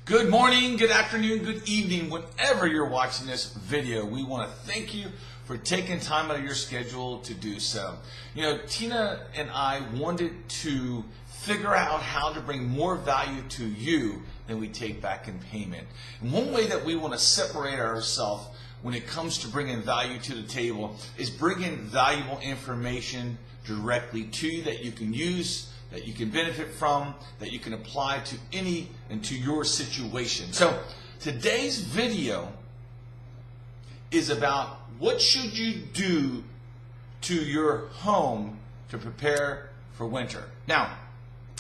Good morning, good afternoon, good evening, whenever you're watching this video. We want to thank you for taking time out of your schedule to do so. You know, Tina and I wanted to figure out how to bring more value to you than we take back in payment. And one way that we want to separate ourselves when it comes to bringing value to the table is bringing valuable information directly to you that you can use, that you can benefit from, that you can apply to any and to your situation. So today's video is about what should you do to your home to prepare for winter. Now,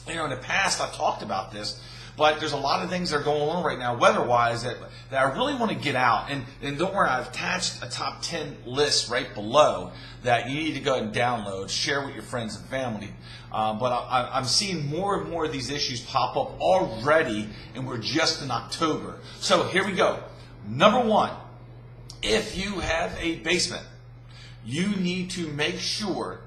you know, in the past I've talked about this, but there's a lot of things that are going on right now weather-wise that I really want to get out. And don't worry, I've attached a top 10 list right below that you need to go ahead and download, share with your friends and family. But I'm seeing more and more of these issues pop up already, and we're just in October. So here we go. Number one, if you have a basement, you need to make sure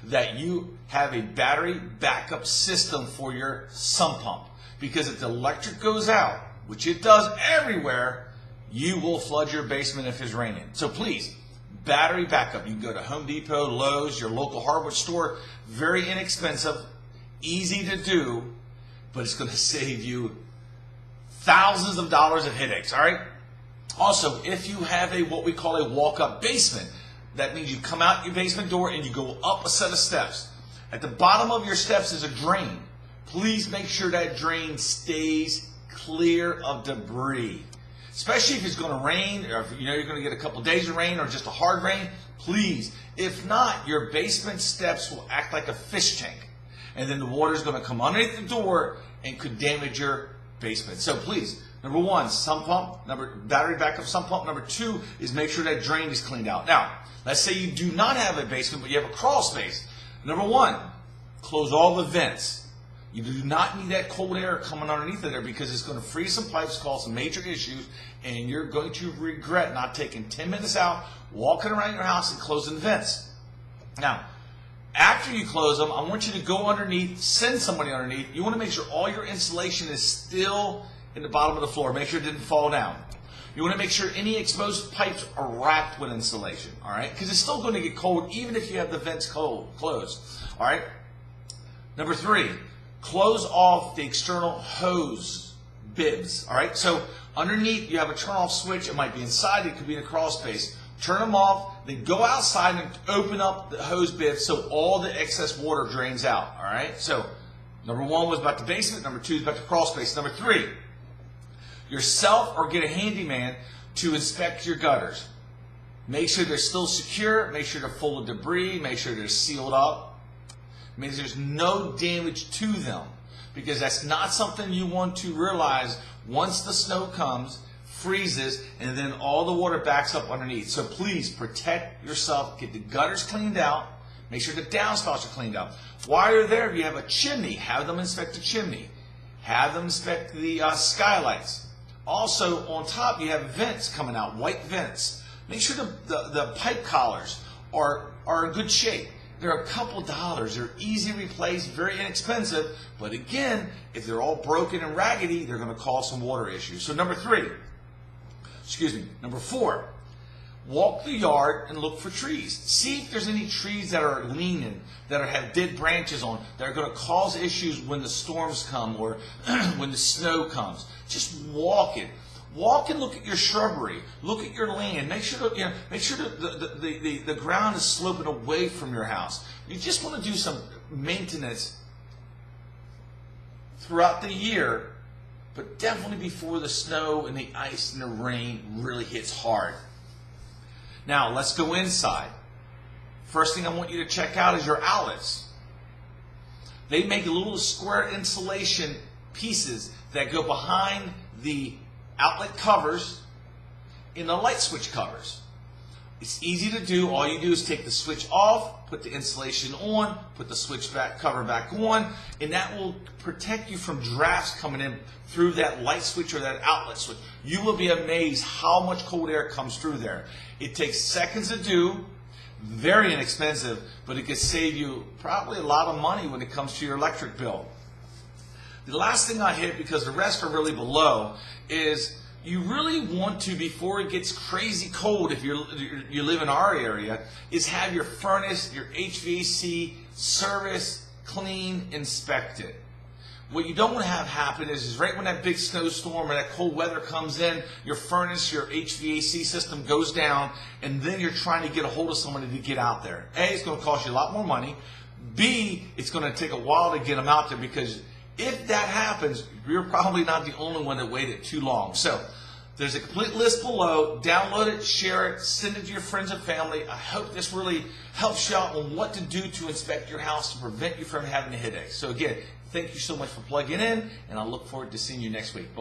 that you have a battery backup system for your sump pump. Because if the electric goes out, which it does everywhere, you will flood your basement if it's raining. So please, battery backup. You can go to Home Depot, Lowe's, your local hardware store. Very inexpensive, easy to do, but it's going to save you thousands of dollars of headaches, all right? Also, if you have what we call a walk-up basement, that means you come out your basement door and you go up a set of steps. At the bottom of your steps is a drain. Please make sure that drain stays clear of debris. Especially if it's going to rain, or if you know you're going to get a couple days of rain or just a hard rain, please. If not, your basement steps will act like a fish tank. And then the water is going to come underneath the door and could damage your basement. So please, number one, sump pump. Battery backup sump pump. Number two is make sure that drain is cleaned out. Now, let's say you do not have a basement, but you have a crawl space. Number one, close all the vents. You do not need that cold air coming underneath of there because it's going to freeze some pipes, cause some major issues, and you're going to regret not taking 10 minutes out, walking around your house and closing the vents. Now, after you close them, I want you to go underneath, send somebody underneath. You want to make sure all your insulation is still in the bottom of the floor. Make sure it didn't fall down. You want to make sure any exposed pipes are wrapped with insulation, all right? Because it's still going to get cold even if you have the vents closed, all right? Number three, close off the external hose bibs, all right? So underneath you have a turn off switch. It might be inside, it could be in a crawl space. Turn them off, then go outside and open up the hose bibs so all the excess water drains out, all right? So number one was about the basement. Number two is about the crawl space. Number three, yourself or get a handyman to inspect your gutters. Make sure they're still secure. Make sure they're full of debris. Make sure they're sealed up. Means there's no damage to them, because that's not something you want to realize once the snow comes, freezes, and then all the water backs up underneath. So please protect yourself. Get the gutters cleaned out. Make sure the downspouts are cleaned out. While you're there, if you have a chimney, have them inspect the chimney. Have them inspect the skylights. Also, on top, you have vents coming out, white vents. Make sure the pipe collars are in good shape. They're a couple dollars. They're easy to replace, very inexpensive. But again, if they're all broken and raggedy, they're going to cause some water issues. So number four, walk the yard and look for trees. See if there's any trees that are leaning, that have dead branches on, that are going to cause issues when the storms come or when the snow comes. Just walk it. Walk and look at your shrubbery. Look at your land. Make sure the ground is sloping away from your house. You just want to do some maintenance throughout the year, but definitely before the snow and the ice and the rain really hits hard. Now, let's go inside. First thing I want you to check out is your outlets. They make little square insulation pieces that go behind the outlet covers in the light switch covers. It's easy to do. All you do is take the switch off, put the insulation on, put the switch cover back on, and that will protect you from drafts coming in through that light switch or that outlet switch. You will be amazed how much cold air comes through there. It takes seconds to do, very inexpensive, but it could save you probably a lot of money when it comes to your electric bill. The last thing I hit, because the rest are really below, is you really want to, before it gets crazy cold, if you live in our area, is have your furnace, your HVAC service, clean, inspected. What you don't want to have happen is right when that big snowstorm or that cold weather comes in, your furnace, your HVAC system goes down, and then you're trying to get a hold of somebody to get out there. A, it's going to cost you a lot more money. B, it's going to take a while to get them out there, because if that happens, you're probably not the only one that waited too long. So there's a complete list below. Download it, share it, send it to your friends and family. I hope this really helps you out on what to do to inspect your house to prevent you from having a headache. So again, thank you so much for plugging in, and I look forward to seeing you next week. Bye.